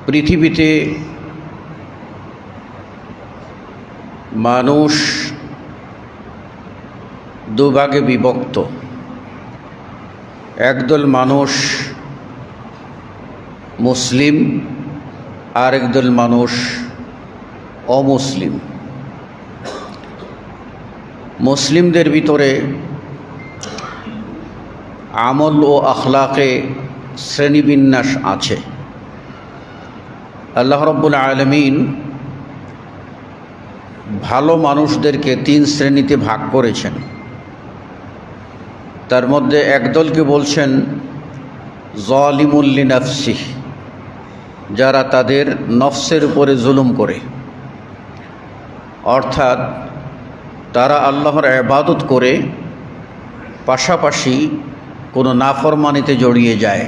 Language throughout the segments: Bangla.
পৃথিবীতে মানুষ দুভাগে বিভক্ত। একদল মানুষ মুসলিম, আর একদল মানুষ অমুসলিম। মুসলিমদের ভিতরে আমল ও আখলাকে শ্রেণীবিন্যাস আছে। আল্লাহ রাব্বুল আলামিন ভালো মানুষদেরকে 3 শ্রেণীতে ভাগ করেছেন। তার মধ্যে একদলকে বলছেন যালিমুল লিনাফসিহ, যারা তাদের নফসের উপরে জুলুম করে, অর্থাৎ তারা আল্লাহর ইবাদত করে পাশাপাশি কোনো নাফরমানিতে জড়িয়ে যায়,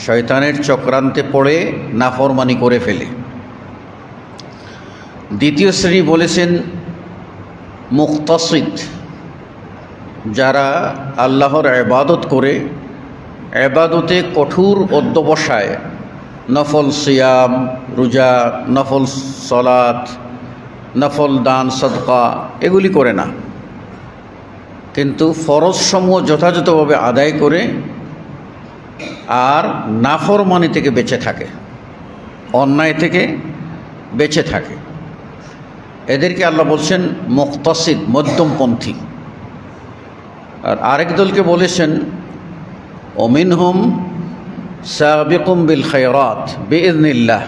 শয়তানের চক্রান্তে পড়ে নাফরমানি করে ফেলে। দ্বিতীয় শ্রেণী বলেছেন মুক্তাসিদ, যারা আল্লাহর ইবাদত করে ইবাদতে কঠোর অধ্যবসায়, নফল সিয়াম, রোজা, নফল সালাত, নফল দান সদকা এগুলি করে না, কিন্তু ফরজসমূহ যথাযথভাবে আদায় করে আর নাফরমানি থেকে বেঁচে থাকে, অন্যায় থেকে বেঁচে থাকে। এদেরকে আল্লাহ বলছেন মুক্তাসিদ, মধ্যমপন্থী। আর আরেক দলকে বলেছেন ওমিনহুম সাবিকুম বিল খায়রাত বিইذনিল্লাহ,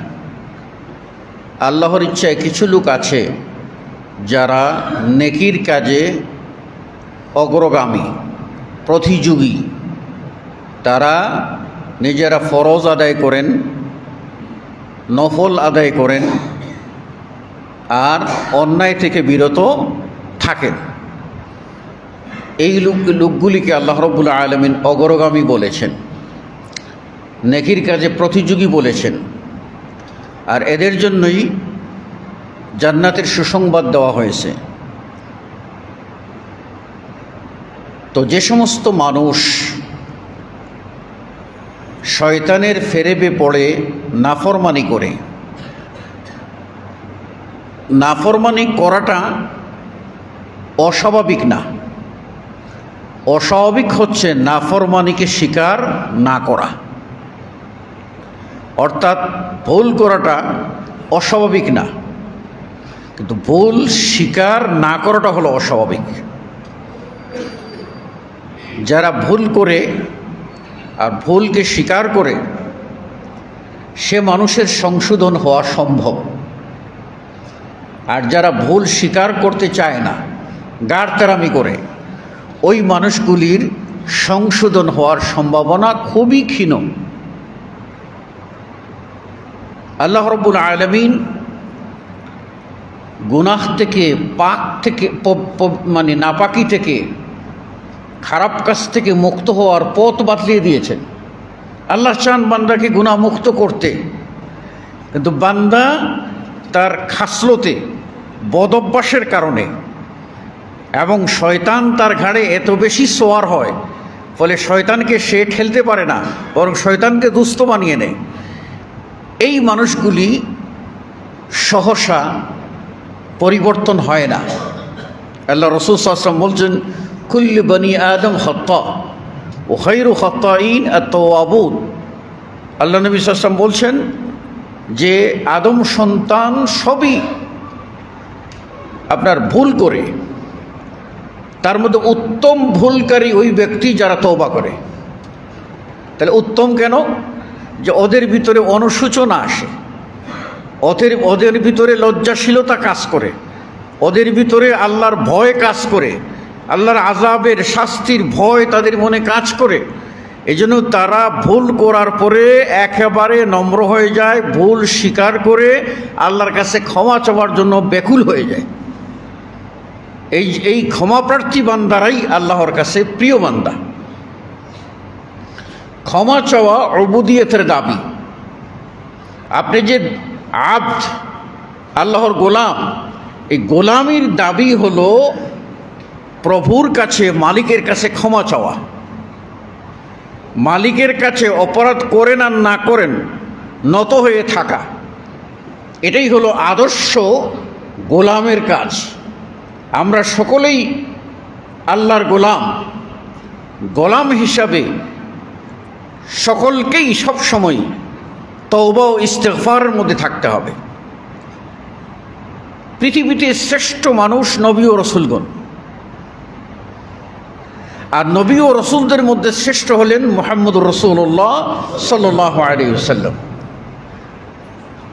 আল্লাহর ইচ্ছায় কিছু লোক আছে যারা নেকির কাজে অগ্রগামী, প্রতিযোগী। তারা নিজেরা ফরজ আদায় করেন, নফল আদায় করেন আর অন্যায় থেকে বিরত থাকেন। এই লোকগুলিকে আল্লাহ রাব্বুল আলামিন অগ্রগামী বলেছেন, নেকির কাজে প্রতিযোগী বলেছেন। আর এদের জন্যই জান্নাতের সুসংবাদ দেওয়া হয়েছে। তো যে সমস্ত মানুষ শয়তানের ফেরেবে পড়ে নাফরমানি করে, নাফরমানি করাটা অস্বাভাবিক না, অস্বাভাবিক হচ্ছে নাফরমানিকে স্বীকার না করা। অর্থাৎ ভুল করাটা অস্বাভাবিক না, কিন্তু ভুল স্বীকার না করাটা হলো অস্বাভাবিক। যারা ভুল করে আর ভুলকে স্বীকার করে, সে মানুষের সংশোধন হওয়া সম্ভব। আর যারা ভুল স্বীকার করতে চায় না, গাড়তেরামি করে, ওই মানুষগুলির সংশোধন হওয়ার সম্ভাবনা খুবই ক্ষীণ। আল্লাহ রাব্বুল আলামিন গুনাহ থেকে, পাক থেকে, মানে নাপাকি থেকে, খারাপ কাজ থেকে মুক্ত হওয়ার পথ বাতলিয়ে দিয়েছেন। আল্লাহ চান বান্দাকে গুনাহ মুক্ত করতে, কিন্তু বান্দা তার খাসলতে, বদঅভ্যাসের কারণে এবং শয়তান তার ঘাড়ে এত বেশি সোয়ার হয়, ফলে শয়তানকে সে ঠেলতে পারে না, বরং শয়তানকে দুস্থ বানিয়ে নেয়। এই মানুষগুলি সহসা পরিবর্তন হয় না। আল্লাহ রাসূল সাল্লাল্লাহু আলাইহি ওয়াসাল্লাম বলছেন কুল্লু বনি আদম খাত্তা ওয়া খায়রু খাত্তাইন আত-তাওয়াবুন। আল্লাহ নবী সাল্লাল্লাহু আলাইহি ওয়াসাল্লাম বলছেন যে আদম সন্তান সবই আপনার ভুল করে, তার মধ্যে উত্তম ভুলকারী ওই ব্যক্তি যারা তওবা করে। তাহলে উত্তম কেন? যে ওদের ভিতরে অনুশোচনা আসে, ওদের ভিতরে লজ্জাশীলতা কাজ করে, ওদের ভিতরে আল্লাহর ভয় কাজ করে, আল্লাহর আযাবের শাস্তির ভয় তাদের মনে কাজ করে। এই জন্য তারা ভুল করার পরে একেবারে নম্র হয়ে যায়, ভুল স্বীকার করে আল্লাহর কাছে ক্ষমা চাওয়ার জন্য ব্যাকুল হয়ে যায়। এই ক্ষমাপ্রার্থী বান্দারাই আল্লাহর কাছে প্রিয় বান্দা। ক্ষমা চাওয়া উবুদিয়তের দাবি। আপনি যে আব্দ, আল্লাহর গোলাম, এই গোলামির দাবি হলো প্রভুর কাছে, মালিকের কাছে ক্ষমা চাওয়া। মালিকের কাছে অপরাধ করেন আর না করেন নত হয়ে থাকা, এটাই হলো আদর্শ গোলামের কাজ। আমরা সকলেই আল্লাহর গোলাম হিসাবে সকলকেই সবসময় তওবা ও ইস্তেগফারের মধ্যে থাকতে হবে। পৃথিবীতে শ্রেষ্ঠ মানুষ নবী ও রসুলগণ, আর নবী ও রসুলদের মধ্যে শ্রেষ্ঠ হলেন মুহাম্মদুর রাসূলুল্লাহ সাল্লাল্লাহু আলাইহি ওয়াসাল্লাম।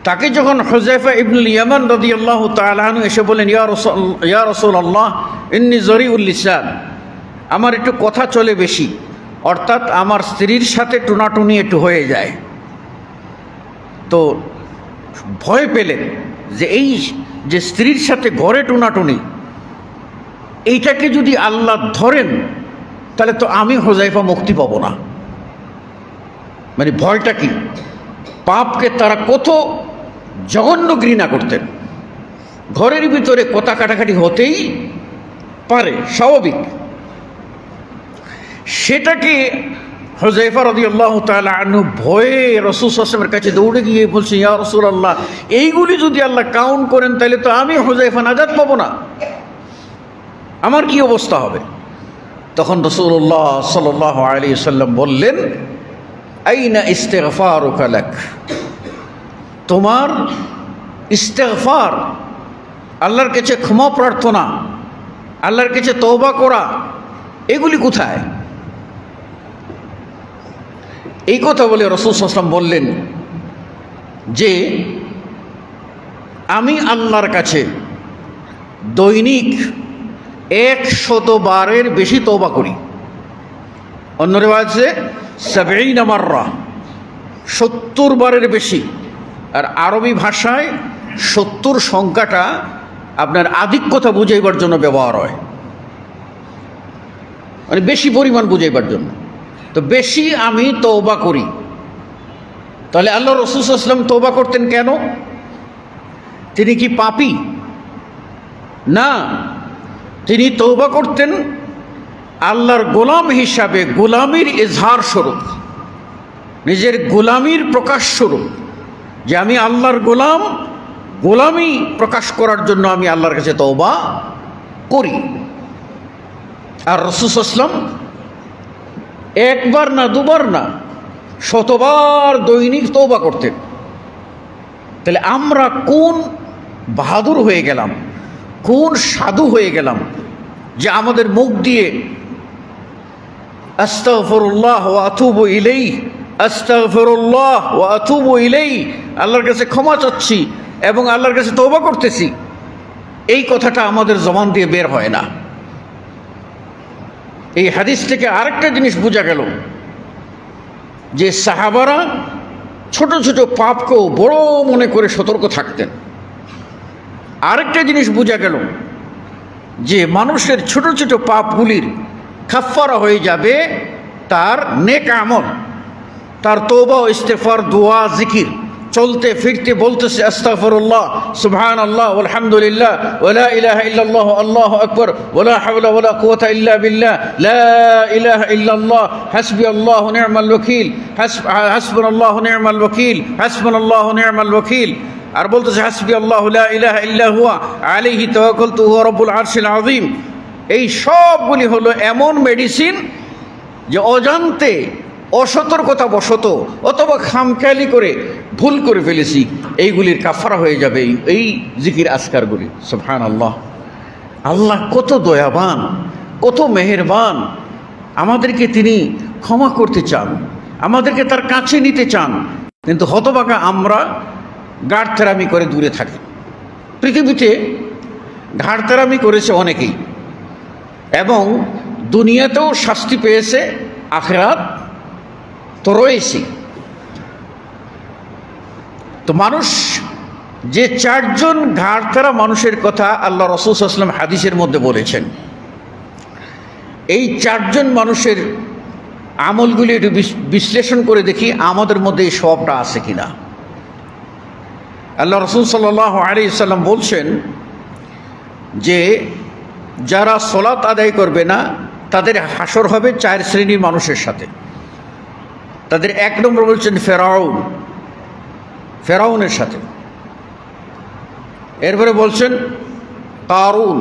তাকে যখন হুযায়ফা ইবনুল ইয়ামান রাদিয়াল্লাহু তাআলা আনহু এসে বলেন, ইয়া রাসূলুল্লাহ ইন্নী যরিউল লিসান, আমার একটু কথা চলে বেশি, অর্থাৎ আমার স্ত্রীর সাথে টুনাটুনি একটু হয়ে যায়, তো ভয় পেলেন যে এই যে স্ত্রীর সাথে ঘরে টুনাটুনি, এইটাকে যদি আল্লাহ ধরেন তাহলে তো আমি হুযায়ফা মুক্তি পাবো না। মানে ভয়টা কি? পাপকে তারা কত জঘন্য ঘৃণা করতেন। ঘরের ভিতরে কথা কাটাকাটি হতেই পারে, স্বাভাবিক। সেটাকে হুযায়ফা রাদিয়াল্লাহু তাআলা আনহু ভয়ে রাসূল সাল্লাল্লাহু আলাইহি ওয়াসাল্লামের কাছে দৌড়ে গিয়ে বলছে, ইয়া রাসূলুল্লাহ, এইগুলি যদি আল্লাহ কাউন্ট করেন তাহলে তো আমি হুযায়ফা নাজাত পাবো না, আমার কি অবস্থা হবে? তখন রাসূলুল্লাহ সাল্লাল্লাহু আলাইহি ওয়াসাল্লাম বললেন, আইনা ইস্তিগফারুকা লাক, তোমার ইস্তিগফার, আল্লাহর কাছে ক্ষমা প্রার্থনা, আল্লাহর কাছে তওবা করা, এগুলি কোথায়? এই কথা বলে রাসূল সাল্লাল্লাহু আলাইহি ওয়াসাল্লাম বললেন যে আমি আল্লাহর কাছে দৈনিক 100 বারের বেশি তওবা করি। অন্য রিওয়ায়াতে 70 মাররা, 70 বারের বেশি। আর আরবি ভাষায় 70 সংখ্যাটা আপনার আধিক্যতা বুঝাইবার জন্য ব্যবহার হয়, মানে বেশি পরিমাণ বুঝাইবার জন্য। তো বেশি আমি তওবা করি। তাহলে আল্লাহ রাসূল সাল্লাল্লাহু আলাইহি ওয়াসাল্লাম তওবা করতেন কেন? তিনি কি পাপী? না, তিনি তওবা করতেন আল্লাহর গোলাম হিসাবে, গোলামির ইজহার স্বরূপ, নিজের গোলামির প্রকাশ স্বরূপ, যে আমি আল্লাহর গোলামি প্রকাশ করার জন্য আমি আল্লাহর কাছে তওবা করি। আর রাসূল সাল্লাল্লাহু আলাইহি ওয়াসাল্লাম একবার না, দুবার না, 100 বার দৈনিক তওবা করতেন। তাহলে আমরা কোন বাহাদুর হয়ে গেলাম, কোন সাধু হয়ে গেলাম যে আমাদের মুখ দিয়ে আস্তাগফিরুল্লাহ ওয়া আতুবু ইলাইহি, আস্তাগফিরুল্লাহ ওয়া আতুবু ইলাইহি, আল্লাহর কাছে ক্ষমা চাচ্ছি এবং আল্লাহর কাছে তওবা করতেছি, এই কথাটা আমাদের জবান দিয়ে বের হয় না। এই হাদিস থেকে আরেকটা জিনিস বোঝা গেল যে সাহাবারা ছোট ছোট পাপকেও বড় মনে করে সতর্ক থাকতেন। আরেকটা জিনিস বোঝা গেল যে মানুষের ছোট ছোট পাপগুলির কাফফারা হয়ে যাবে তার নেক আমল, তার তওবা ও ইস্তেগফার, দোয়া, জিকির, চলতে ফিরতে বলতেছে আস্তাগফিরুল্লাহ, সুবহানাল্লাহ, আলহামদুলিল্লাহ, ওয়া লা ইলাহা ইল্লাল্লাহ, আল্লাহু আকবার, ওয়া লা হাওলা ওয়া লা কুওয়াতা ইল্লা বিল্লাহ, লা ইলাহা ইল্লাল্লাহ, হাসবিয়াল্লাহু নি'মাল ওয়াকিল, হাসবুনাল্লাহু নি'মাল ওয়াকিল, হাসবুনাল্লাহু নি'মাল ওয়াকিল। আর বলতেছে হাসবিয়াল্লাহু লা ইলাহা ইল্লা হুয়া আলাইহি তাওয়াক্কালতু ওয়া রাব্বুল আরশিল আযীম। এই সবগুলি হলো এমন মেডিসিন যে অজান্তে, অসতর্কতা বশত অথবা খামখেয়ালি করে ভুল করে ফেলেছি, এইগুলির কাফারা হয়ে যাবে এই জিকির আজকারগুলি। সুবহানাল্লাহ, আল্লাহ কত দয়াবান, কত মেহেরবান, আমাদেরকে তিনি ক্ষমা করতে চান, আমাদেরকে তার কাছে নিতে চান, কিন্তু হতভাগা আমরা ঘাড়তেরামি করে দূরে থাকি। পৃথিবীতে ঘাড়তেরামি করেছে অনেকেই, এবং দুনিয়াতেও শাস্তি পেয়েছে, আখিরাত তো রয়েছে। তো মানুষ যে 4 জন ঘাড়তেরা মানুষের কথা আল্লাহ রাসূল সাল্লাল্লাহু আলাইহি ওয়াসাল্লাম হাদিসের মধ্যে বলেছেন, এই 4 জন মানুষের আমলগুলি একটু বিশ্লেষণ করে দেখি আমাদের মধ্যে এই স্বভাবটা আছে কিনা। আল্লাহ রাসূল সাল্লাল্লাহু আলাইহি ওয়াসাল্লাম বলছেন যে যারা সালাত আদায় করবে না তাদের হাসর হবে 4 শ্রেণীর মানুষের সাথে। তাদের 1 নম্বর বলছেন ফেরাউনের সাথে। এরপরে বলছেন কারুন,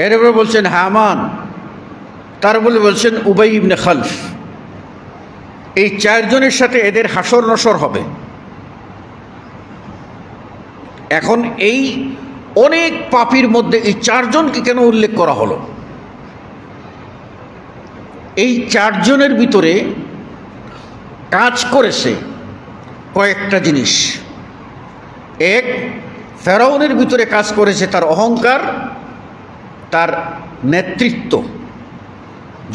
এরপরে বলছেন হামান, তারপরে বলছেন উবাই ইবনে খালফ। এই চারজনের সাথে এদের হাসর নসর হবে। এখন এই অনেক পাপীর মধ্যে এই চারজনকে কেন উল্লেখ করা হলো? এই চারজনের ভিতরে কাজ করেছে কয়েকটা জিনিস। এক, ফেরাউনের ভিতরে কাজ করেছে তার অহংকার, তার নেতৃত্ব।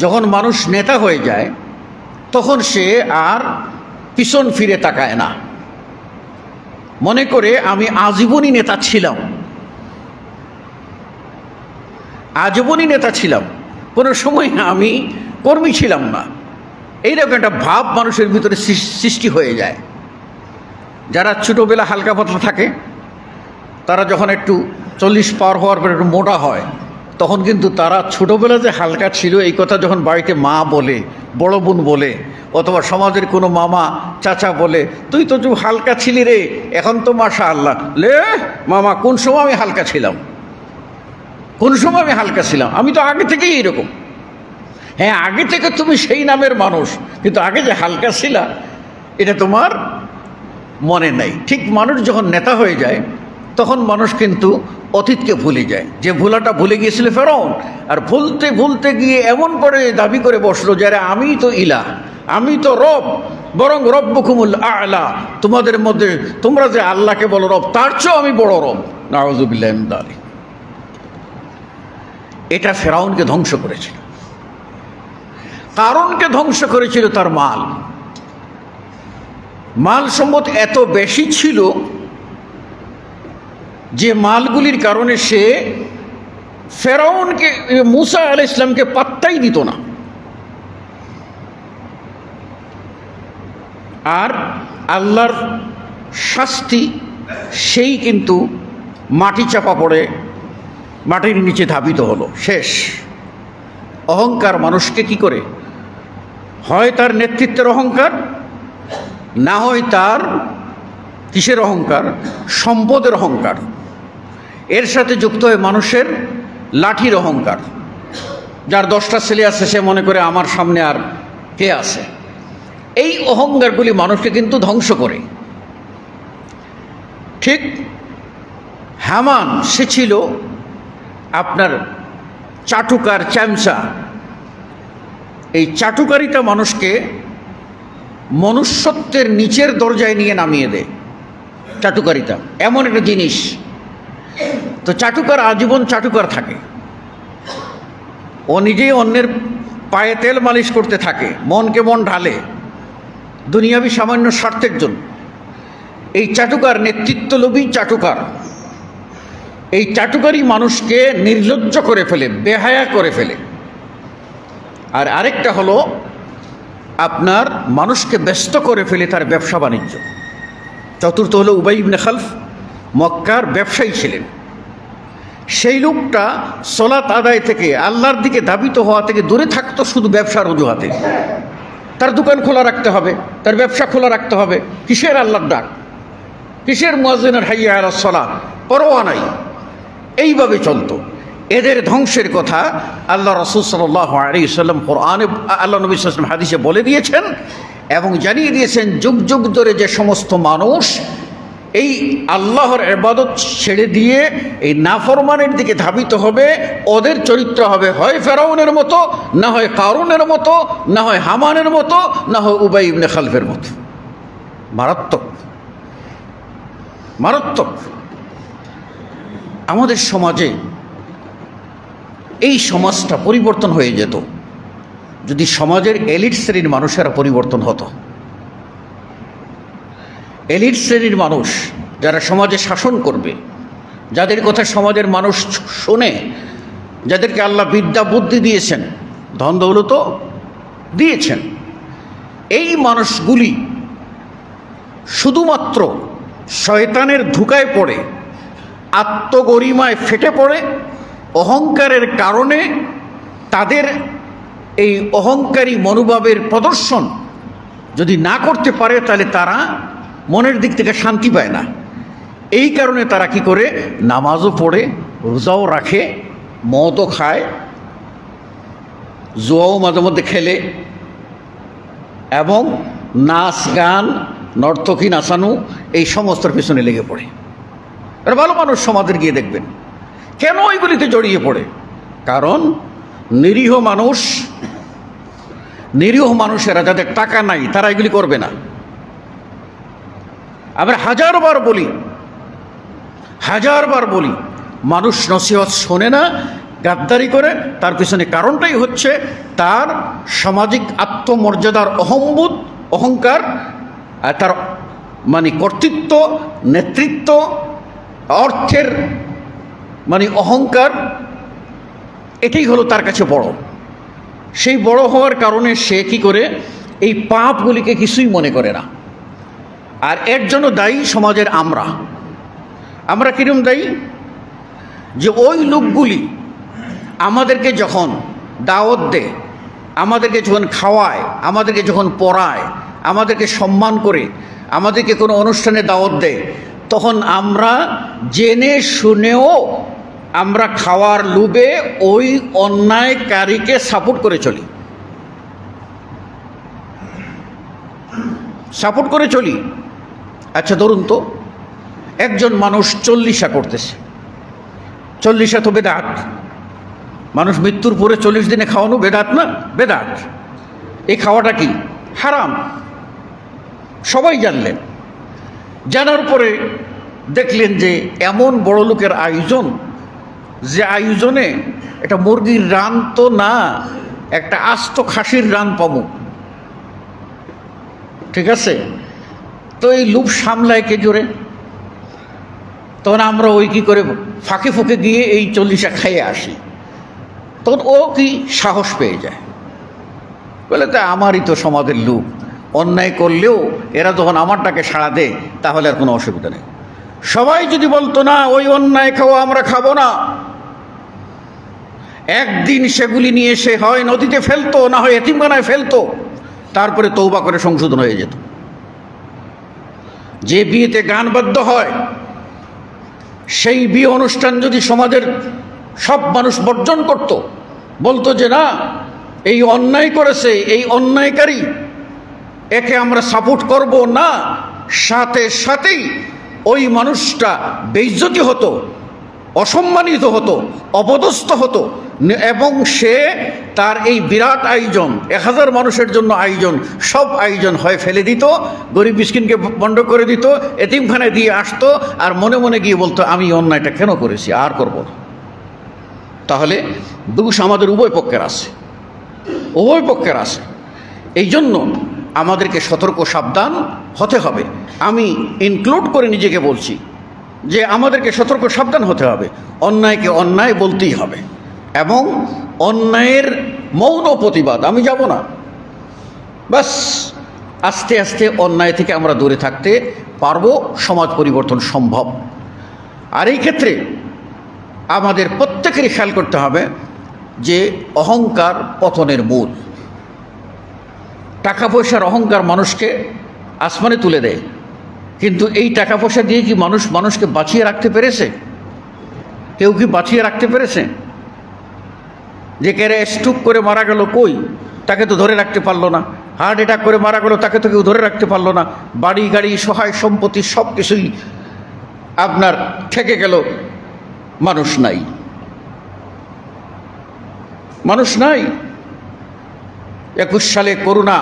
যখন মানুষ নেতা হয়ে যায় তখন সে আর পিছন ফিরে তাকায় না, মনে করে আমি আজীবনই নেতা ছিলাম, আজীবনই নেতা ছিলাম, কোনো সময় আমি কর্মী ছিলাম না। এইরকম একটা ভাব মানুষের ভিতরে সৃষ্টি হয়ে যায়। যারা ছোটোবেলা হালকা পাতলা থাকে তারা যখন একটু 40 পার হওয়ার পর একটু মোটা হয়, তখন কিন্তু তারা ছোটোবেলা যে হালকা ছিল এই কথা যখন বাড়িতে মা বলে, বড় বোন বলে, অথবা সমাজের কোনো মামা চাচা বলে, তুই তো তুই হালকা ছিলি রে, এখন তো মাশাআল্লাহ। লে মামা, কোন সময় আমি হালকা ছিলাম? কোন সময় আমি হালকা ছিলাম? আমি তো আগে থেকেই এরকম। হ্যাঁ, আগে থেকে তুমি সেই নামের মানুষ, কিন্তু আগে যে হালকা ছিলা এটা তোমার মনে নাই। ঠিক মানুষ যখন নেতা হয়ে যায় তখন মানুষ কিন্তু অতীতকে ভুলে যায়। যে ভোলাটা ভুলে গিয়েছিল ফেরাউন, আর ভুলতে ভুলতে গিয়ে এমন করে দাবি করে বসলো যারা আমি তো ইলাহ, আমি তো রব, বরং রব্বুকুমুল আ'লা, তোমাদের মধ্যে তোমরা যে আল্লাহকে বলো রব, তার চেয়েও আমি বড় রব। নাউযুবিল্লাহি মিন যালিক। এটা ফেরাউনকে ধ্বংস করেছিল। কারণকে ধ্বংস করেছিল তার মাল। মাল সম্পদ এত বেশি ছিল যে মালগুলির কারণে সে ফেরাউনকে, মুসা আলাইহিস সালামকে পাত্তাই দিত না। আর আল্লাহর শাস্তি সেই কিন্তু মাটি চাপা পড়ে মাটির নিচে ধাবিত হলো, শেষ। অহংকার মানুষকে কি করে, হয় তার নেতৃত্বের অহংকার, না হয় তার কিসের অহংকার, সম্পদের অহংকার। এর সাথে যুক্ত হয় মানুষের লাঠির অহংকার। যার 10টা ছেলে আছে সে মনে করে আমার সামনে আর কে আছে। এই অহংকারগুলি মানুষকে কিন্তু ধ্বংস করে। ঠিক হামান, সে ছিল আপনার চাটুকার, চ্যামচা। এই চাটুকারিতা মানুষকে মনুষ্যত্বের নিচের দরজায় নিয়ে নামিয়ে দেয়। চাটুকারিতা এমন একটা জিনিস। তো চাটুকার আজীবন চাটুকার থাকে, ও নিজেই অন্যের পায়ে তেল মালিশ করতে থাকে, মনকে মন ঢালে দুনিয়াবি সামান্য স্বার্থের জন্য। এই চাটুকার নেতৃত্বলোভী চাটুকার, এই চাটুকারই মানুষকে নির্লজ্জ করে ফেলে, বেহায়া করে ফেলে। আর আরেকটা হলো আপনার মানুষকে ব্যস্ত করে ফেলে তার ব্যবসা বাণিজ্য। চতুর্থ হলো উবাই ইবনে খালফ, মক্কার ব্যবসায়ী ছিলেন। সেই লোকটা সলাত আদায় থেকে, আল্লাহর দিকে ধাবিত হওয়া থেকে দূরে থাকতো শুধু ব্যবসার অজুহাতে। তার দোকান খোলা রাখতে হবে, তার ব্যবসা খোলা রাখতে হবে, কিসের আল্লাহর ডাক, কিসের মুয়াজ্জিনের হাইয়া আলাস সালাত, পরোয়া নাই। এইভাবে চলতো। এদের ধ্বংসের কথা আল্লাহ রাসূল সাল্লাল্লাহু আলাইহি ওয়াসাল্লাম কোরআনে, আল্লাহ নবী সাল্লাল্লাহু আলাইহি ওয়াসাল্লাম হাদিসে বলে দিয়েছেন এবং জানিয়ে দিয়েছেন, যুগ যুগ ধরে যে সমস্ত মানুষ এই আল্লাহর ইবাদত ছেড়ে দিয়ে এই নাফরমানের দিকে ধাবিত হবে, ওদের চরিত্র হবে হয় ফেরাউনের মতো, না হয় কারুনের মতো, না হয় হামানের মতো, না হয় উবাই ইবনে খালফের মতো। মারাত্মক, মারাত্মক। আমাদের সমাজে এই সমাজটা পরিবর্তন হয়ে যেত যদি সমাজের এলিট শ্রেণীর মানুষেরা পরিবর্তন হতো। এলিট শ্রেণীর মানুষ যারা সমাজে শাসন করবে, যাদের কথা সমাজের মানুষ শোনে, যাদেরকে আল্লাহ বিদ্যা বুদ্ধি দিয়েছেন, ধন দৌলত দিয়েছেন, এই মানুষগুলি শুধুমাত্র শয়তানের ধোঁকায় পড়ে, আত্মগরিমায় ফেটে পড়ে, অহংকারের কারণে তাদের এই অহংকারী মনোভাবের প্রদর্শন যদি না করতে পারে তাহলে তারা মনের দিক থেকে শান্তি পায় না। এই কারণে তারা কি করে, নামাজও পড়ে, রোজাও রাখে, মদও খায়, জুয়াও মাঝে মধ্যে খেলে, এবং নাচ গান, নর্তকী নাচানো, এই সমস্তর পেছনে লেগে পড়ে। আর ভালো মানুষ সমাজের গিয়ে দেখবেন কেন এইগুলিতে জড়িয়ে পড়ে। কারণ নিরীহ মানুষেরা যাদের টাকা নাই তারা এগুলি করবে না। আমরা হাজারবার বলি মানুষ নসিহত শোনে না, গাদ্দারি করে। তার পিছনে কারণটাই হচ্ছে তার সামাজিক আত্মমর্যাদার অহংকার, আর তার মানে কর্তৃত্ব, নেতৃত্ব, অর্থের মানে অহংকার, এটাই হলো তার কাছে বড়। সেই বড় হওয়ার কারণে সে কি করে, এই পাপগুলিকে কিছুই মনে করে না। আর এর জন্য দায়ী সমাজের আমরা কিরম দায়ী, যে ওই লোকগুলি আমাদেরকে যখন দাওয়াত দেয়, আমাদেরকে যখন খাওয়ায়, আমাদেরকে যখন পড়ায়, আমাদেরকে সম্মান করে, আমাদেরকে কোনো অনুষ্ঠানে দাওয়াত দেয়, তখন আমরা জেনে শুনেও আমরা খাওয়ার লোভে ওই অন্যায়কারীকে সাপোর্ট করে চলি। আচ্ছা ধরুন তো, একজন মানুষ 40 করতেছে, 40 তো বেদাত। মানুষ মৃত্যুর পরে 40 দিনে খাওয়ানো বেদাত না? বেদাত। এই খাওয়াটা কি? হারাম। সবাই জানলেন, জানার পরে দেখলেন যে এমন বড় লোকের আয়োজন, যে আয়োজনে একটা মুরগির রান তো না, একটা আস্ত খাসির রান পাবো, ঠিক আছে? তো এই লোভ সামলায় কে জোরে? তখন আমরা ওই কি করে ফাঁকে ফুঁকে গিয়ে এই 40 খাইয়ে আসি। তখন ও কি সাহস পেয়ে যায়, বলে তা আমারই তো সমাজের লোক, অন্যায় করলেও এরা যখন আমারটাকে সাড়া দেয় তাহলে আর কোনো অসুবিধা নেই। সবাই যদি বলতো না ওই অন্যায় খাওয়া আমরা খাবো না, একদিন সেগুলি নিয়ে সে হয় নদীতে ফেলতো, না হয় এতিমখানায় ফেলতো, তারপরে তওবা করে সংশোধন হয়ে যেত। যে বিয়েতে গান বাদ্য হয়, সেই বিয়ে অনুষ্ঠান যদি সমাজের সব মানুষ বর্জন করত, বলতো যে না এই অন্যায় করেছে, এই অন্যায়কারী, একে আমরা সাপোর্ট করব না, সাথে সাথেই ওই মানুষটা বেইজ্জতি হতো, অসম্মানিত হতো, অপদস্থ হতো, এবং সে তার এই বিরাট আয়োজন, 1000 মানুষের জন্য আয়োজন, সব আয়োজন হয় ফেলে দিত, গরিব মিসকিনকে বন্ধ করে দিত, এতিমখানায় দিয়ে আসতো, আর মনে মনে গিয়ে বলতো আমি অন্যায়টা কেন করেছি, আর করব না। তাহলে দোষ আমাদের উভয় পক্ষের আছে। এই জন্য আমাদেরকে সতর্ক সাবধান হতে হবে। আমি ইনক্লুড করে নিজেকে বলছি যে আমাদেরকে সতর্ক সাবধান হতে হবে, অন্যায়কে অন্যায় বলতেই হবে, এবং অন্যায়ের মৌন প্রতিবাদ আমি যাব না। বাস আস্তে আস্তে অন্যায় থেকে আমরা দূরে থাকতে পারবো, সমাজ পরিবর্তন সম্ভব। আর এই ক্ষেত্রে আমাদের প্রত্যেকেরই খেয়াল করতে হবে যে অহংকার পতনের মূল। টাকা পয়সার অহংকার মানুষকে আসমানে তুলে দেয়, কিন্তু এই টাকা পয়সা দিয়ে কি মানুষকে বাঁচিয়ে রাখতে পেরেছে? কেউ কি বাঁচিয়ে রাখতে পেরেছে? যে কেরে স্ট্রোক করে মারা গেল, কই তাকে তো ধরে রাখতে পারলো না। হার্ট অ্যাটাক করে মারা গেল, তাকে তো কেউ ধরে রাখতে পারলো না। বাড়ি গাড়ি সহায় সম্পত্তি সব কিছুই আপনার থেকে গেল, মানুষ নাই। 21 সালে করোনা,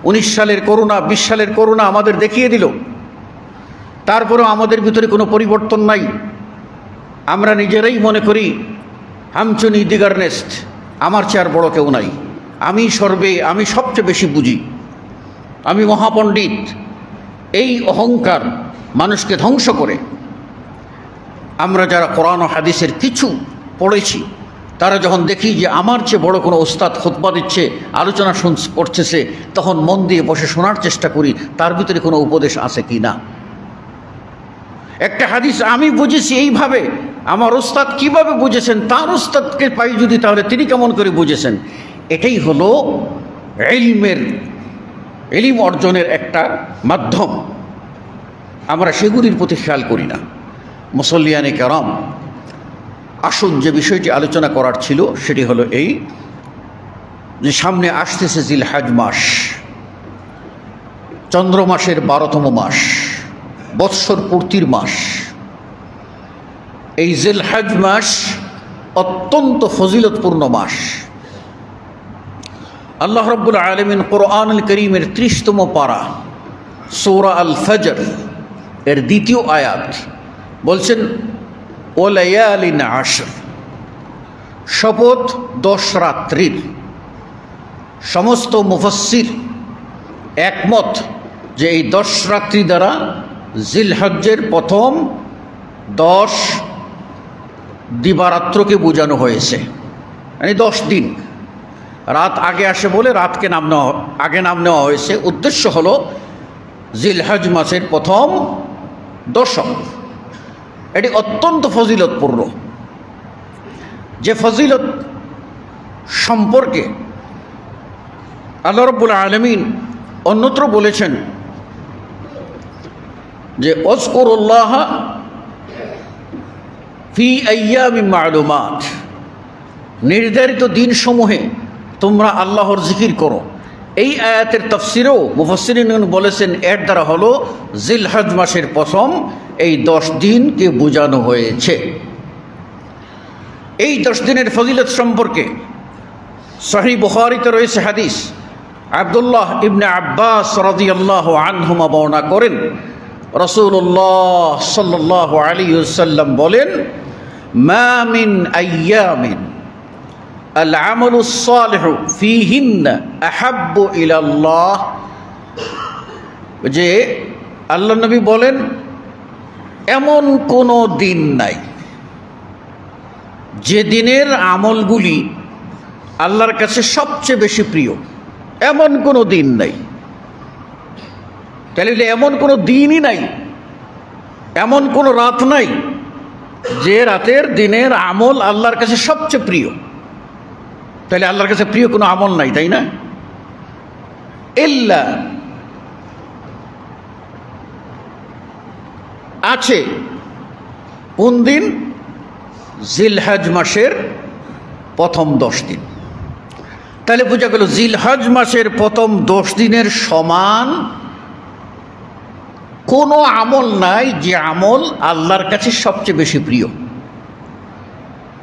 19 সালের করোনা, 20 সালের করোনা আমাদের দেখিয়ে দিল। তারপরেও আমাদের ভিতরে কোনো পরিবর্তন নাই। আমরা নিজেরাই মনে করি হামচুনি দিগার নেস্ট, আমার চেয়ে আর বড় কেউ নাই, আমি সবচেয়ে বেশি বুঝি, আমি মহাপণ্ডিত। এই অহংকার মানুষকে ধ্বংস করে। আমরা যারা কোরআন ও হাদিসের কিছু পড়েছি, তারা যখন দেখি যে আমার চেয়ে বড় কোনো ওস্তাদ খুতবা দিচ্ছে, আলোচনা করতেছে, তখন মন দিয়ে বসে শোনার চেষ্টা করি তার ভিতরে কোনো উপদেশ আছে কি না। একটা হাদিস আমি বুঝেছি এইভাবে, আমার ওস্তাদ কিভাবে বুঝেছেন, তার ওস্তাদকে পাই যদি, তাহলে তিনি কেমন করে বুঝেছেন। এটাই হলো ইলম অর্জনের একটা মাধ্যম। আমরা সেগুলির প্রতি খেয়াল করি না। মুসল্লিয়ানে কেরাম, আসুন যে বিষয়টি আলোচনা করার ছিল সেটি হলো এই যে সামনে আসতেছে জিলহজ মাস, চন্দ্র মাসের 12তম মাস, বৎসর পূর্তির মাস। এই জিলহজ মাস অত্যন্ত ফজিলতপূর্ণ মাস। আল্লাহ রাব্বুল আলামিন কোরআনুল কারীমের 30তম পারা সূরা আল ফজর এর 2য় আয়াত বলছেন ওয়ালায়ালিন আশর, শপথ 10 রাত্রির। সমস্ত মুফাসসির একমত যে এই 10 রাত্রি দ্বারা জিলহজ্জের প্রথম 10 দিবারাত্রকে বোঝানো হয়েছে, মানে 10 দিন। রাত আগে আসে বলে রাতকে আগে নাম নেওয়া হয়েছে। উদ্দেশ্য হলো জিলহজ মাসের প্রথম দশক। এটি অত্যন্ত ফজিলতপূর্ণ, যে ফজিলত সম্পর্কে আল্লাহ রাব্বুল আলামিন অন্যত্র বলেছেন যে ওয়াজকুরুল্লাহ ফি আইয়ামিন মা'লুমাত, নির্ধারিত দিনসমূহে তোমরা আল্লাহর জিকির করো। এই আয়াতের তাফসিরেও মুফাসসিরিন বলেছেন এর দ্বারা হলো জিলহজ মাসের প্রথম এই 10 দিনকে বোঝানো হয়েছে। এই 10 দিনের ফজিলত সম্পর্কে সহিহ বুখারীতে রয়েছে হাদিস। আব্দুল্লাহ ইবনে আব্বাস রাদিয়াল্লাহু আনহুমা বর্ণনা করেন, রাসূলুল্লাহ সাল্লাল্লাহু আলাইহি ওয়াসাল্লাম বলেন, মা মিন আইয়ামিন আল আমালুস সালিহু ফীহিন্না আহাব্বু ইলাল্লাহ, যে আল্লাহ নবী বলেন এমন কোনো দিন নাই যে দিনের আমলগুলি আল্লাহর কাছে সবচেয়ে বেশি প্রিয়। এমন কোনো দিন নাই। তাহলে এমন কোনো দিনই নাই, এমন কোনো রাত নাই যে রাতের দিনের আমল আল্লাহর কাছে সবচেয়ে প্রিয়। তাহলে আল্লাহর কাছে প্রিয় কোনো আমল নাই, তাই না? ইল্লা আছে কোন দিন? জিলহজ মাসের প্রথম 10 দিন। তাহলে বোঝা গেল জিলহজ মাসের প্রথম 10 দিনের সমান কোনো আমল নাই যে আমল আল্লাহর কাছে সবচেয়ে বেশি প্রিয়।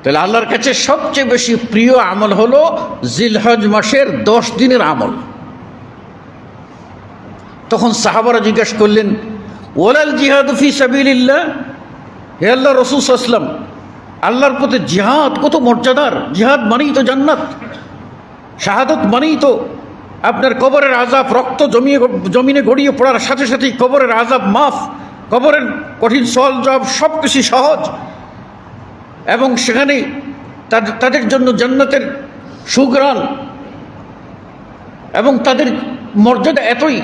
তাহলে আল্লাহর কাছে সবচেয়ে বেশি প্রিয় আমল হলো জিলহজ মাসের 10 দিনের আমল। তখন সাহাবারা জিজ্ঞাসা করলেন, ওয়ালাল জিহাদু ফি সাবিলিল্লাহ, হে আল্লাহর রাসূল সাল্লাল্লাহু আলাইহি ওয়াসাল্লাম, আল্লাহর পথে জিহাদ কত মর্যাদার। জিহাদ মানেই তো জান্নাত, শাহাদত মানেই তো আপনার কবরের আযাব, রক্ত জমিনে গড়িয়ে পড়ার সাথে সাথেই কবরের আযাব মাফ, কবরের কঠিন সওয়াল জবাব সব কিছু সহজ, এবং সেখানে তাদের জন্য জান্নাতের সুঘ্রাণ, এবং তাদের মর্যাদা এতই,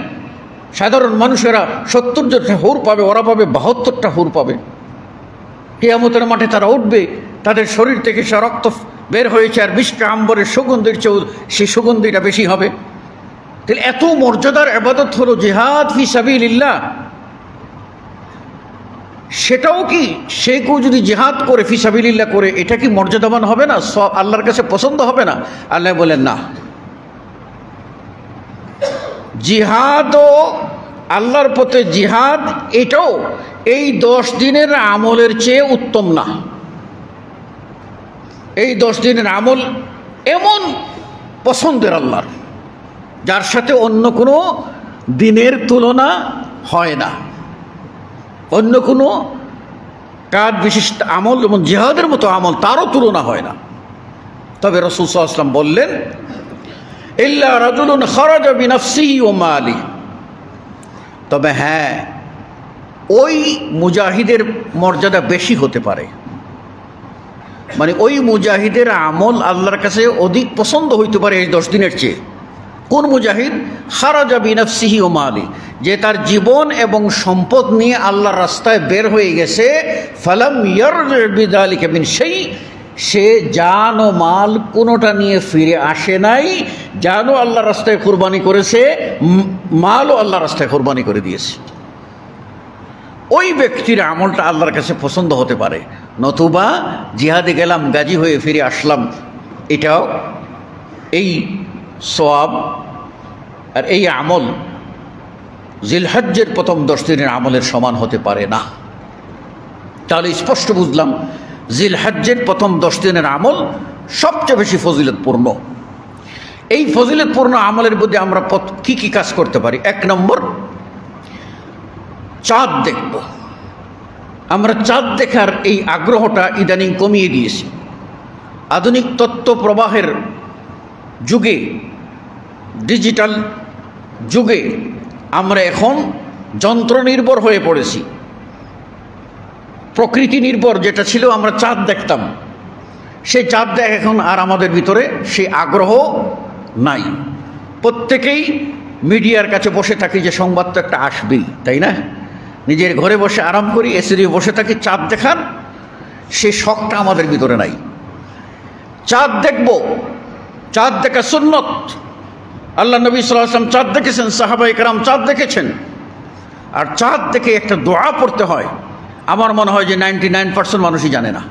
সাধারণ মানুষেরা 70টা হুর পাবে, ওরা পাবে 72টা হুর পাবে। কিয়ামতের মাঠে তারা উঠবে, তাদের শরীর থেকে সে রক্ত বের হয়েছে আর মিশকে আম্বরের সুগন্ধির চেয়েও সেই সুগন্ধিটা বেশি হবে। তাহলে এত মর্যাদার ইবাদত হলো জিহাদ ফি সাবিলিল্লাহ। সেটাও কি সে কেউ যদি জিহাদ করে ফি সাবিলিল্লাহ করে, এটা কি মর্যাদাবান হবে না? সব আল্লাহর কাছে পছন্দ হবে না? আল্লাহ বলেন না, জিহাদও আল্লাহর পথে জিহাদ এটাও এই 10 দিনের আমলের চেয়ে উত্তম না। এই 10 দিনের আমল এমন পছন্দের আল্লাহর, যার সাথে অন্য কোনো দিনের তুলনা হয় না, অন্য কোনো কাজ বিশিষ্ট আমল যেমন জিহাদের মতো আমল তারও তুলনা হয় না। তবে রাসূল সাল্লাল্লাহু আলাইহি ওয়াসাল্লাম বললেন, ইল্লা রাজুলুন খারাজা বিনাফসিহি ওয়া মালি, তবে হ্যাঁ ওই মুজাহিদের মর্যাদা বেশি হতে পারে, মানে ওই মুজাহিদের আমল আল্লাহর কাছে অধিক পছন্দ হইতে পারে এই 10 দিনের চেয়ে। কোন মুজাহিদ? খারাজা বিনাফসিহি ওয়া মালি, যে তার জীবন এবং সম্পদ নিয়ে আল্লাহর রাস্তায় বের হয়ে গেছে, ফালাম ইয়ারজি বিযালিকা মিন শাই, সে জান ও মাল কোনোটা নিয়ে ফিরে আসে নাই। জানও আল্লাহর রাস্তায় কুরবানি করেছে, মালও আল্লাহর রাস্তায় কুরবানি করে দিয়েছে। ওই ব্যক্তির আমলটা আল্লাহর কাছে পছন্দ হতে পারে। নতুবা জিহাদে গেলাম, গাজী হয়ে ফিরে আসলাম, এটাও এই সওয়াব আর এই আমল জিলহজ্জের প্রথম 10 দিনের আমলের সমান হতে পারে না। তাহলে স্পষ্ট বুঝলাম জিলহজ্জের প্রথম 10 দিনের আমল সবচেয়ে বেশি ফজিলতপূর্ণ। এই ফজিলতপূর্ণ আমলের মধ্যে আমরা কি কি কাজ করতে পারি? 1 নম্বর, চাঁদ দেখব। আমরা চাঁদ দেখার এই আগ্রহটা ইদানিং কমিয়ে দিয়েছি। আধুনিক তথ্য প্রবাহের যুগে, ডিজিটাল যুগে আমরা এখন যন্ত্র নির্ভর হয়ে পড়েছি। প্রকৃতি নির্ভর যেটা ছিল, আমরা চাঁদ দেখতাম, সেই চাঁদ দেখ এখন আর আমাদের ভিতরে সেই আগ্রহ নাই। প্রত্যেকেই মিডিয়ার কাছে বসে থাকি যে সংবাদ তো একটা আসবেই, তাই না? নিজের ঘরে বসে আরাম করি, এসি দিয়ে বসে থাকি, চাঁদ দেখার সেই শখটা আমাদের ভিতরে নাই। চাঁদ দেখব, চাঁদ দেখা সুন্নত। আল্লাহ নবী সাল্লাল্লাহু আলাইহি ওয়াসাল্লাম চাঁদ দেখেছেন, সাহাবায়ে কেরাম চাঁদ দেখেছেন। আর চাঁদ দেখে একটা দোয়া পড়তে হয়, আমার মনে হয় যে 99% মানুষই জানে না।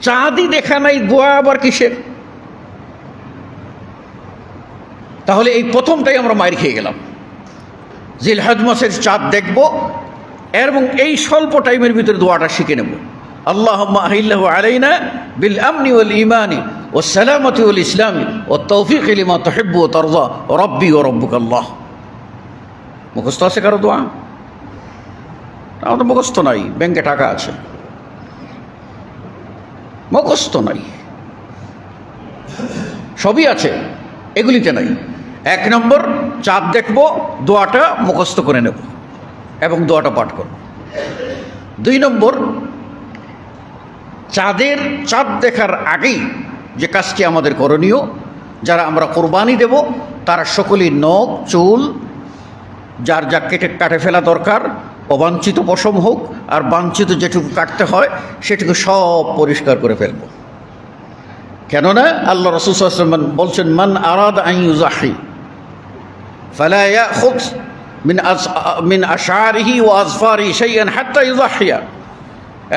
চাঁদই দেখা নাই, দোয়া আবার কিসের? তাহলে এই প্রথমটাই আমরা মাইর খেয়ে গেলাম। জিলহজ মাসের চাঁদ দেখব এবং এই স্বল্প টাইমের ভিতরে দোয়াটা শিখে নেব। আল্লাহুম্মা আহিল্লাহু আলাইনা বিল আমনি ওয়াল ঈমানি ওয়াস সালামাতি ওয়াল ইসলামি ওয়াত তাওফীকি লিমা তুহিব্বু ওয়া তারদা রাব্বি ওয়া রাব্বুকাল্লাহ। মুখস্থ আছে কারো দোয়া? আমাদের মুখস্থ নাই, ব্যাংকে টাকা আছে, মুখস্থ নাই, সবই আছে, এগুলিতে নাই। 1 নম্বর, চাঁদ দেখব, দোয়াটা মুখস্থ করে নেব এবং দোয়াটা পাঠ করব। 2 নম্বর, চাঁদ দেখার আগেই যে কাজটি আমাদের করণীয়, যারা আমরা কোরবানি দেব তারা সকলেই নখ চুল যার যা কাটে ফেলা দরকার, অবাঞ্ছিত পশম হোক আর বাঞ্ছিত যেটুকু কাটতে হয় সেটুকু সব পরিষ্কার করে ফেলব। কেননা আল্লাহ রাসূল সাল্লাল্লাহু আলাইহি ওয়াসাল্লাম বলছেন, মান আরাদা আন ইউযাহি ফালা ইয়াখুয মিন আশআরিহি ওয়া আযফারিহি শাইআন হাত্তা ইউযাহিয়া।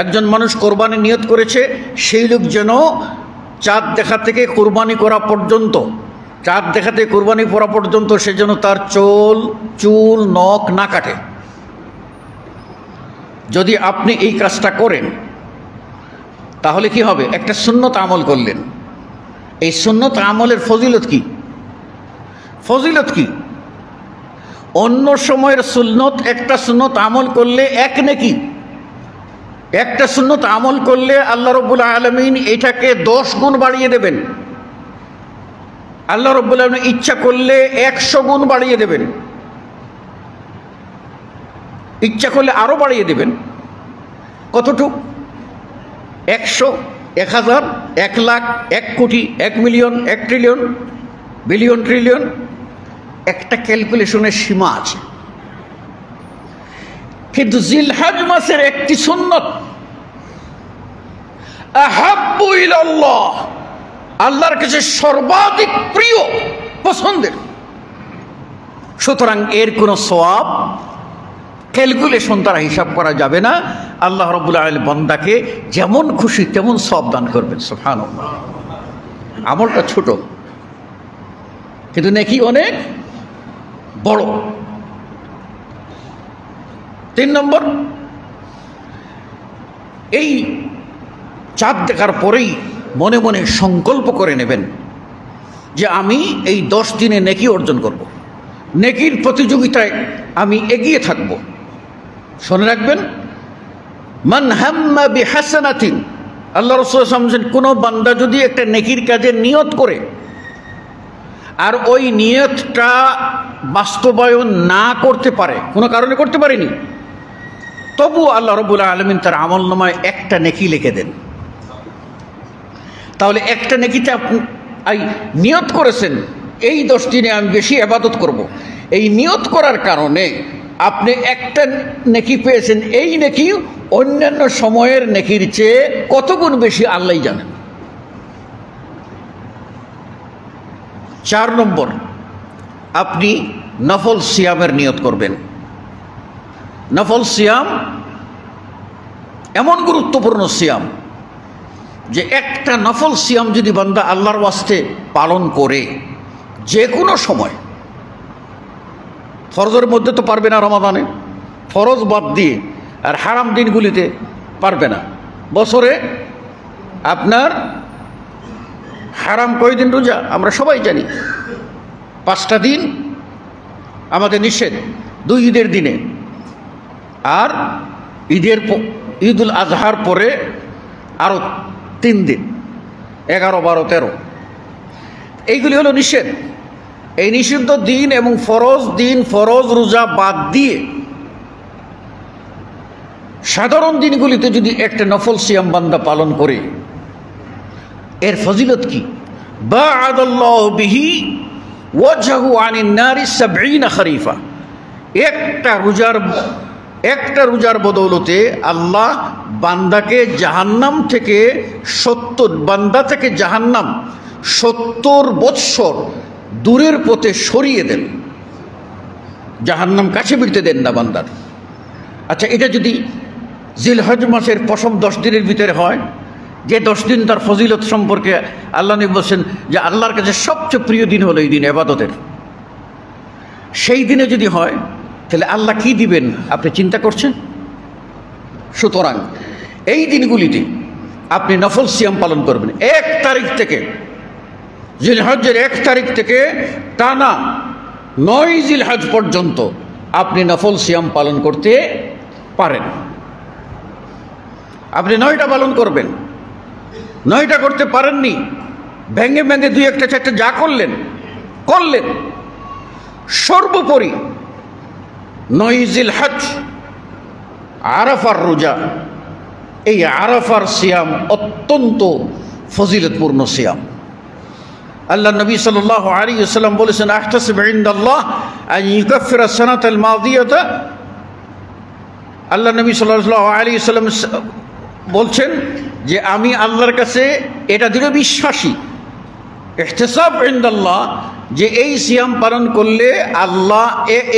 একজন মানুষ কোরবানি নিয়ত করেছে, সেই লোক যেন চাঁদ দেখা থেকে কোরবানি করা পর্যন্ত, চাঁদ দেখা থেকে কোরবানি করা পর্যন্ত সে যেন তার চুল নখ না কাটে। যদি আপনি এই কাজটা করেন তাহলে কি হবে? একটা সুন্নত আমল করলেন। এই সুন্নত আমলের ফজিলত কি? ফজিলত কি? অন্য সময়ের সুন্নত, একটা সুন্নত আমল করলে 1 নেকি, একটা সুন্নত আমল করলে আল্লাহ রাব্বুল আলামিন এটাকে 10 গুণ বাড়িয়ে দেবেন। আল্লাহ রাব্বুল আলামিন ইচ্ছা করলে 100 গুণ বাড়িয়ে দেবেন, ইচ্ছা করলে আরো বাড়িয়ে দেবেন। কতটুক? 100, 1000, 1 লাখ, 1 কোটি, 1 মিলিয়ন, 1 ট্রিলিয়ন, বিলিয়ন, ট্রিলিয়ন, একটা ক্যালকুলেশনের সীমা আছে। কিন্তু জিলহজ মাসের একটি সুন্নত আহাব্বু ইলাল্লাহ, আল্লাহর কাছে সর্বাধিক প্রিয়, পছন্দের। সুতরাং এর কোনো সওয়াব ক্যালকুলেশন দ্বারা হিসাব করা যাবে না। আল্লাহ রাব্বুল আলামিন বান্দাকে যেমন খুশি তেমন সওয়াব দান করবেন। সুবহানাল্লাহ। আমলটা ছোট কিন্তু নেকি অনেক বড়। 3 নম্বর, এই চাঁদ দেখার পরেই মনে মনে সংকল্প করে নেবেন যে আমি এই 10 দিনে নেকি অর্জন করব, নেকির প্রতিযোগিতায় আমি এগিয়ে থাকব। শুনে রাখবেন, মান হাম্মা বিহাসানাতিন, আল্লাহ রাসূল সাল্লাল্লাহু আলাইহি ওয়াসাল্লাম, কোনো বান্দা যদি একটা নেকির কাজে নিয়ত করে আর ওই নিয়তটা বাস্তবায়ন না করতে পারে, কোনো কারণে করতে পারেনি, তবু আল্লাহ রাব্বুল আলামিন তার আমলনামায় একটা নেকি লিখে দেন। তাহলে একটা নেকিতে আপনি নিয়ত করেছেন এই 10 দিনে আমি বেশি ইবাদত করব, এই নিয়ত করার কারণে আপনি একটা নেকি পেয়েছেন। এই নেকি অন্যান্য সময়ের নেকির চেয়ে কত গুণ বেশি আল্লাহই জানেন। 4 নম্বর, আপনি নফল সিয়ামের নিয়ত করবেন। নফল সিয়াম এমন গুরুত্বপূর্ণ সিয়াম যে একটা নফল সিয়াম যদি বান্দা আল্লাহর ওয়াস্তে পালন করে যে কোনো সময়, ফরজের মধ্যে তো পারবে না, রমাদানে ফরজ বাদ দিয়ে, আর হারাম দিনগুলিতে পারবে না। বছরে আপনার হারাম কয়দিন রোজা আমরা সবাই জানি, 5টা দিন আমাদের নিষেধ, 2 ঈদের দিনে, আর ঈদুল আজহার পরে আরও 3 দিন, 11, 12, 13, এইগুলি হলো নিষেধ। এই নিষিদ্ধ দিন এবং ফরজ রোজা বাদ দিয়ে সাধারণ দিনগুলিতে যদি একটা নফল সিয়াম বান্দা পালন করে, এর ফজিলত কি? বা'আদাল্লাহু বিহি ওয়াজহু আনিন নারি 70 খরিফা। একটা রোজার বদৌলতে আল্লাহ বান্দা থেকে জাহান্নাম 70 বৎসর দূরের পথে সরিয়ে দেন, জাহান্নাম কাছে বিড়তে দেন না বান্দার। আচ্ছা, এটা যদি জিলহজ মাসের প্রথম 10 দিনের ভিতরে হয়, যে 10 দিন তার ফজিলত সম্পর্কে আল্লাহ নবী বলছেন যে আল্লাহর কাছে সবচেয়ে প্রিয় দিন হলো এই দিন ইবাদতের, সেই দিনে যদি হয় তাহলে আল্লাহ কি দিবেন আপনি চিন্তা করছেন? সুতরাং এই দিনগুলিতে আপনি নফল সিয়াম পালন করবেন। 1 তারিখ থেকে, জিলহজের 1 তারিখ থেকে টানা 9 জিলহজ পর্যন্ত আপনি নফল সিয়াম পালন করতে পারেন। আপনি 9টা পালন করবেন। 9টা করতে পারেননি, ভেঙে 2 একটা 4টা যা করলেন। সর্বোপরি 9 জিলহজ আরাফার রোজা, এই আরাফার সিয়াম অত্যন্ত ফজিলতপূর্ণ সিয়াম। আল্লাহ নবী সাল্লাল্লাহু আলাইহি ওয়াসাল্লাম বলেছেন, আহতাসিবু ইনদাল্লাহ আন ইউকাফিরা সানাতাল মাদিয়াতা। আল্লাহ নবী সাল্লাল্লাহু আলাইহি ওয়াসাল্লাম বলছেন যে আমি আল্লাহর কাছে এটা দৃঢ় বিশ্বাসী, ইহতিসাব ইনদাল্লাহ, যে এই সিয়াম পালন করলে আল্লাহ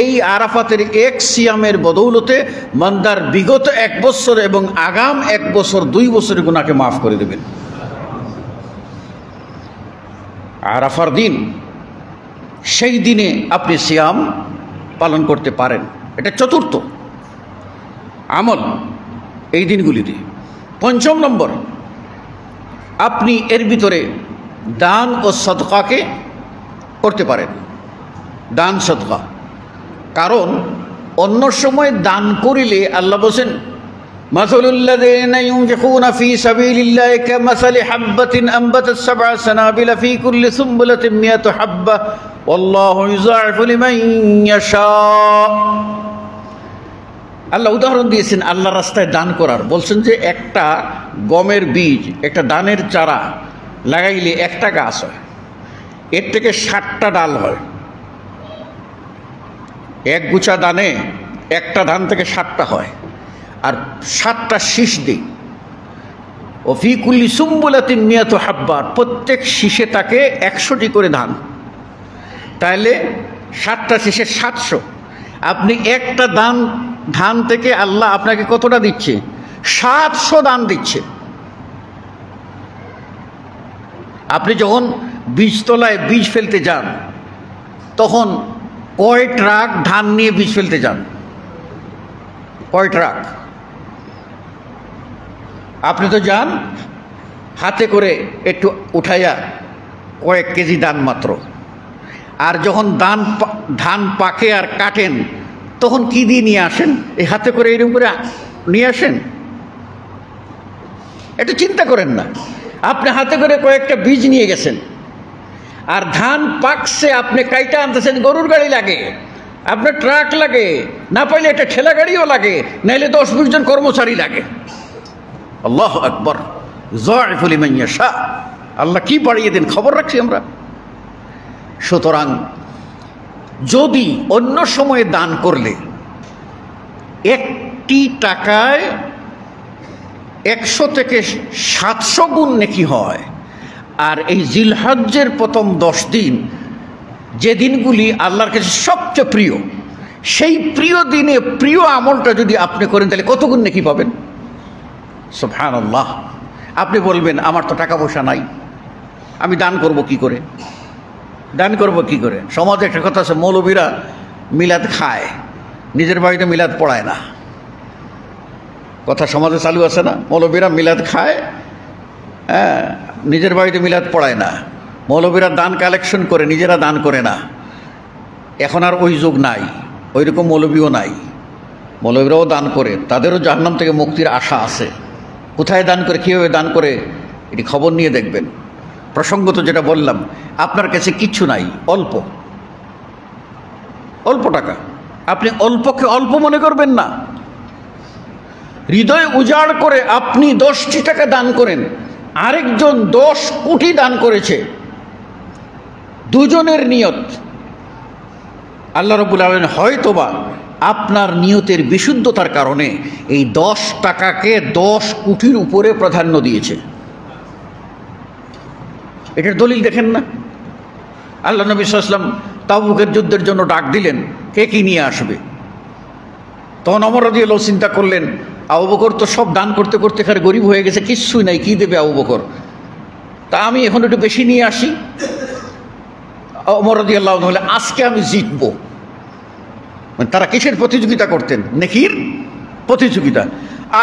এই আরাফাতের 1 সিয়ামের বদৌলতে বান্দার বিগত 1 বছর এবং আগাম 1 বছর 2 বছরের গুনাহকে মাফ করে দেবেন। আরাফার দিন, সেই দিনে আপনি সিয়াম পালন করতে পারেন। এটা 4র্থ আমল এই দিনগুলিতে। 5ম নম্বর, আপনি এর ভিতরে দান ও সদকাকে করতে পারেন, দান সদকা। কারণ অন্য সময় দান করিলে আল্লাহ বলেন, মাসালুল্লাযীনা ইউনফিকুনা ফী সাবিলিল্লাহি কামাসালি হাববাতিন আনবাতাত 7 সানাবিলা ফী কুল্লি সুমবুলাতিন মিয়াতু হাব্বা ওয়াল্লাহু ইউযাইফু লিমান ইয়াশা। আল্লাহ উদাহরণ দিয়েছেন আল্লাহর রাস্তায় দান করার। বলছেন যে একটা গমের বীজ, একটা ধানের চারা লাগাইলে 1টা গাছ হয়, এর থেকে 60টা ডাল হয়। 1 গুছা দানে, একটা ধান থেকে 60টা হয়, আর 7টা শীষ দিই। ও ফি কুল্লি সুমবুলাতিন মিয়াতু হাব্বা, প্রত্যেক শীষে থাকে 100টি করে ধান। তাহলে 7টা শীষে 700। আপনি একটা ধান থেকে আল্লাহ আপনাকে কতটা দিচ্ছে? 700 দান দিচ্ছে। আপনি যখন বীজতলায় বীজ ফেলতে যান, তখন কয় ট্রাক ধান নিয়ে বীজ ফেলতে যান? কয় ট্রাক? আপনি তো যান হাতে করে একটু উঠাইয়া কয়েক কেজি ধান মাত্র। আর যখন ধান পাকে আর কাটেন, তখন কি দিয়ে নিয়ে আসেন? এই হাতে করে এরকম করে নিয়ে আসেন? এটা চিন্তা করেন না। আপনি হাতে করে কয়েকটা বীজ নিয়ে গেছেন, আর ধান পাকছে, আপনি কাইটা আনতেছেন। গরুর গাড়ি লাগে, আপনার ট্রাক লাগে, না পাইলে একটা ঠেলা গাড়িও লাগে, নাইলে 10-20 জন কর্মচারী লাগে। আল্লাহু আকবার, যায়ফু লিমান ইয়াশা। আল্লাহ কি বাড়িয়ে দেন খবর রাখছি আমরা। সুতরাং যদি অন্য সময়ে দান করলে 1টি টাকায় 100 থেকে 700 গুণ নেকি হয়। আর এই জিলহজ্জের প্রথম 10 দিন, যে দিনগুলি আল্লাহর কাছে সবচেয়ে প্রিয়, সেই প্রিয় দিনে প্রিয় আমলটা যদি আপনি করেন তাহলে কত গুণ নেকি পাবেন। সুবহানাল্লাহ। আপনি বলবেন আমার তো টাকা পয়সা নাই, আমি দান করব কি করে, দান করব কি করে। সমাজে একটা কথা আছে, মৌলবীরা মিলাদ খায়, নিজের বাড়িতে মিলাদ পড়ায় না। কথা সমাজে চালু আছে না, মৌলবীরা মিলাদ খায়, হ্যাঁ, নিজের বাড়িতে মিলাদ পড়ায় না। মৌলবীরা দান কালেকশন করে, নিজেরা দান করে না। এখন আর ওই যুগ নাই, ওই রকম মৌলবীও নাই। মৌলবীরাও দান করে, তাদেরও জাহান্নাম থেকে মুক্তির আশা আছে। কোথায় দান করে, কীভাবে দান করে, এটি খবর নিয়ে দেখবেন। প্রসঙ্গত যেটা বললাম, আপনার কাছে কিচ্ছু নাই, অল্প অল্প টাকা, আপনি অল্পকে অল্প মনে করবেন না। হৃদয় উজাড় করে আপনি 10টি টাকা দান করেন, আরেকজন 10 কোটি দান করেছে, দুজনের নিয়ত আল্লাহ রাব্বুল আলামিন হয়তোবা আপনার নিয়তের বিশুদ্ধতার কারণে এই 10 টাকাকে 10 কোটির উপরে প্রাধান্য দিয়েছে। এটার দলিল দেখেন না। আল্লাহ নবী সাল্লাল্লাহু আলাইহি ওয়াসাল্লাম তাবুকের যুদ্ধের জন্য ডাক দিলেন, কে কি নিয়ে আসবে। তখন ওমর রাদিয়াল্লাহু চিন্তা করলেন, আবু বকর তো সব দান করতে করতে এখানে গরিব হয়ে গেছে, কিচ্ছুই নাই, কি দেবে আবু বকর, তা আমি এখন একটু বেশি নিয়ে আসি। ওমর রাদিয়াল্লাহু আনহু বললেন, আজকে আমি জিতবো। মানে তারা কিসের প্রতিযোগিতা করতেন? নেকির প্রতিযোগিতা।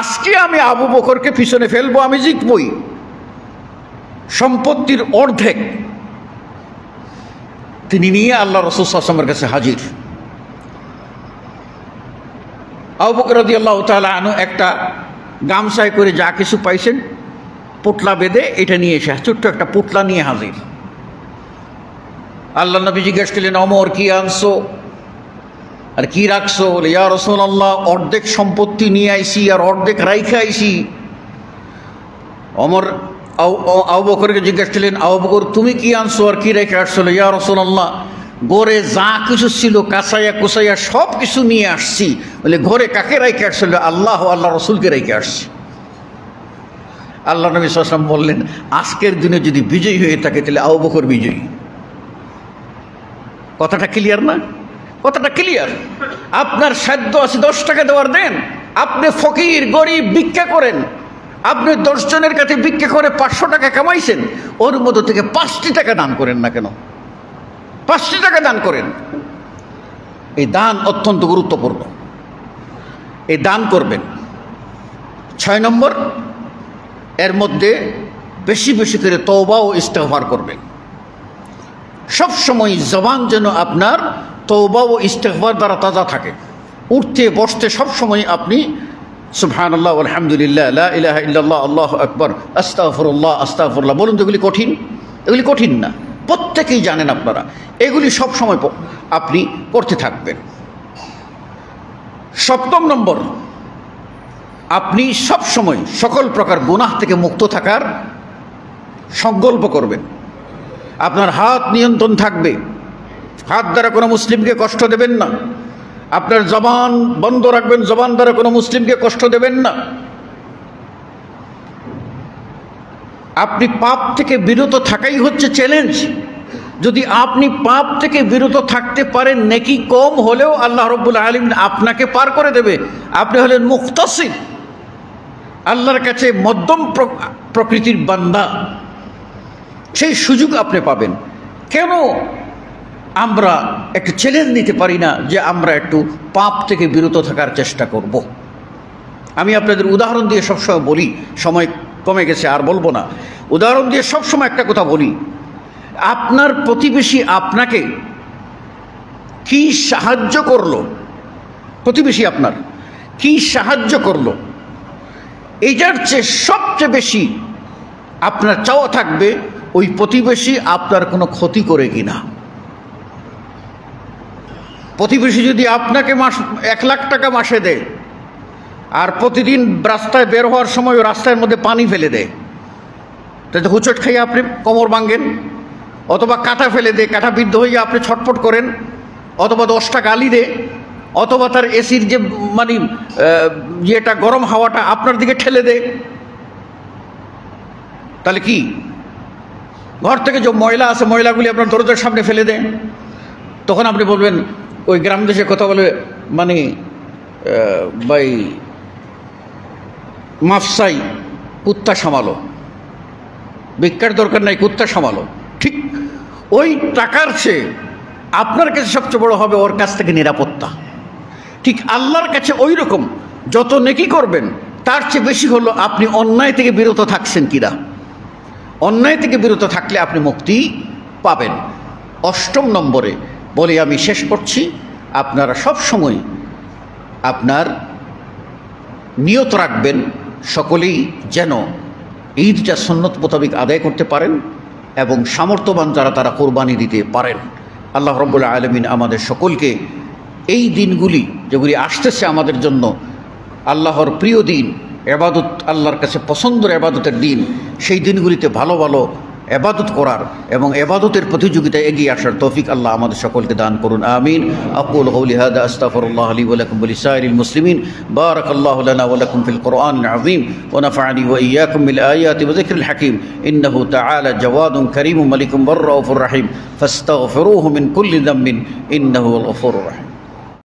আজকে আমি আবু বকরকে পিছনে ফেলবো, আমি জিতবই। সম্পত্তির অর্ধেক তিনি নিয়ে আল্লাহ রাসূল সাল্লাল্লাহু আলাইহি ওয়াসাল্লামের কাছে হাজির। আবু বকর রাদিয়াল্লাহু তাআলা আনহু একটা গামছায় করে যা কিছু পাইছেন পোটলা বেঁধে এটা নিয়ে এসে, ছোট্ট একটা পোটলা নিয়ে হাজির। আল্লাহ নবী জিজ্ঞেস করলেন, ওমর কি আনছো আর কি রাখছো? বলে, ইয়া রাসূলুল্লাহ, অর্ধেক সম্পত্তি নিয়ে আইছি আর অর্ধেক রাইখে আইছি। ওমর আবু বকরকে জিজ্ঞেস করলেন, আবু বকর তুমি কি আনছো আর কি রেখে আসছো? ইয়া রাসূলুল্লাহ, ঘরে যা কিছু ছিল কাঁচাইয়া কুচাইয়া সব কিছু নিয়ে আসছি। বলে, ঘরে কাকে রেখে আসছিল? আল্লাহ আল্লাহ রসুলকে রেখে আসছি। আল্লাহ নবী সাল্লাল্লাহু আলাইহি ওয়াসাল্লাম বললেন, আজকের দিনে যদি বিজয়ী হয়ে থাকে তাহলে আবু বকর বিজয়ী। কথাটা ক্লিয়ার না? কথাটা ক্লিয়ার। আপনার সাধ্য আছে 10 টাকা দেওয়ার, দেন। আপনি ফকির গরিব ভিক্ষা করেন, আপনি 10 জনের কাছে ভিক্ষা করে 500 টাকা কামাইছেন, ওর মধ্যে থেকে 5টি টাকা দান করেন না কেন? 5টি টাকা দান করেন। এই দান অত্যন্ত গুরুত্বপূর্ণ, এই দান করবেন। 6 নম্বর, এর মধ্যে বেশি বেশি করে তওবা ও ইস্তেগফার করবেন। সব সময় জবান যেন আপনার তওবা ও ইস্তেগফার দ্বারা তাজা থাকে। উঠতে বসতে সব সময় আপনি সুবহানাল্লাহ আলহামদুলিল্লাহ লা ইলাহা ইল্লাল্লাহ আল্লাহু আকবার আস্তাগফিরুল্লাহ আস্তাগফিরুল্লাহ বলুন তো। এগুলি কঠিন? এগুলি কঠিন না, প্রত্যেকেই জানেন আপনারা। এগুলি সব সময় আপনি করতে থাকবেন। 7 নম্বর, আপনি সব সময় সকল প্রকার গুনাহ থেকে মুক্ত থাকার সংকল্প করবেন। আপনার হাত নিয়ন্ত্রণ থাকবে, হাত দ্বারা কোনো মুসলিমকে কষ্ট দেবেন না। আপনার জবান বন্ধ রাখবেন, জবান দ্বারা কোনো মুসলিমকে কষ্ট দেবেন না। আপনি পাপ থেকে বিরত থাকাই হচ্ছে চ্যালেঞ্জ। যদি আপনি পাপ থেকে বিরত থাকতে পারেন, নেকি কম হলেও আল্লাহ রাব্বুল আলামিন আপনাকে পার করে দেবে। আপনি হলেন মুক্তাসিদ, আল্লাহর কাছে মধ্যম প্রকৃতির বান্দা, সেই সুযোগ আপনি পাবেন। কেন আমরা একটু চ্যালেঞ্জ নিতে পারি না যে আমরা একটু পাপ থেকে বিরত থাকার চেষ্টা করব? আমি আপনাদের উদাহরণ দিয়ে সবসময় বলি, সময় কমে গেছে আর বলবো না। উদাহরণ দিয়ে সবসময় একটা কথা বলি, আপনার প্রতিবেশী আপনাকে কি সাহায্য করলো, প্রতিবেশী আপনার কি সাহায্য করলো, এইটার চেয়ে সবচেয়ে বেশি আপনার চাওয়া থাকবে ওই প্রতিবেশী আপনার কোনো ক্ষতি করে কিনা। প্রতিবেশী যদি আপনাকে 1 লাখ টাকা মাসে দেয় আর প্রতিদিন রাস্তায় বের হওয়ার সময় রাস্তার মধ্যে পানি ফেলে দেয়, তাতে হুচট খাইয়ে আপনি কোমর ভাঙেন, অথবা কাঁটা ফেলে দেয়, কাঁটা বিদ্ধ হয়ে আপনি ছটফট করেন, অথবা 10টা গালি দেয়, অথবা তার এসির যে মানে ইয়েটা গরম হাওয়াটা আপনার দিকে ঠেলে দেয়, তাহলে কি? ঘর থেকে যে ময়লা আছে ময়লাগুলি আপনার দরজার সামনে ফেলে দেন, তখন আপনি বলবেন ওই গ্রাম দেশে কথা বলে মানে ভাই মাফসাই কুত্তা সামালো, ভিক্ষার দরকার নাই, কুত্তা সামালো। ঠিক ওই টাকার চেয়ে আপনার কাছে সবচেয়ে বড় হবে ওর কাছ থেকে নিরাপত্তা। ঠিক আল্লাহর কাছে ওই রকম যত নেকি করবেন তার চেয়ে বেশি হলো আপনি অন্যায় থেকে বিরত থাকছেন কিনা। অন্যায় থেকে বিরত থাকলে আপনি মুক্তি পাবেন। 8 নম্বরে বলে আমি শেষ করছি, আপনারা সব সময় আপনার নিয়ত রাখবেন সকলেই যেন ঈদটা সুন্নত মোতাবেক আদায় করতে পারেন এবং সামর্থ্যবান যারা তারা কোরবানি দিতে পারেন। আল্লাহ রাব্বুল আলামিন আমাদের সকলকে এই দিনগুলি যেগুলি আসতেছে আমাদের জন্য আল্লাহর প্রিয় দিন, এবাদত আল্লাহর কাছে পছন্দের এবাদতের দিন, সেই দিনগুলিতে ভালো ভালো এবাদত করার এবং এবাদতের প্রতিযোগিতায় এগিয়ে আসার তৌফিক আল্লাহ আমাদের সকলকে দান করুন। আমিন। আকুলু কওলি হাযা আস্তাগফিরুল্লাহ লি ওয়া লাকুম ওয়া লিসাইরিল মুসলিমিন। বারাকাল্লাহু লানা ওয়া লাকুম ফিল কুরআনিল আযীম ওয়া নাফা'নি ওয়া ইয়্যাকুম বিল আয়াতি ওয়া যিকরিল হাকীম। ইন্নাহু তাআলা জাওয়াদুন কারীমুন মালিকুম ওয়ার রাউফুর রাহিম ফাস্তাগফিরুহু মিন কুল্লি যামবিন ইন্নাহু আল গফুরুর রাহিম।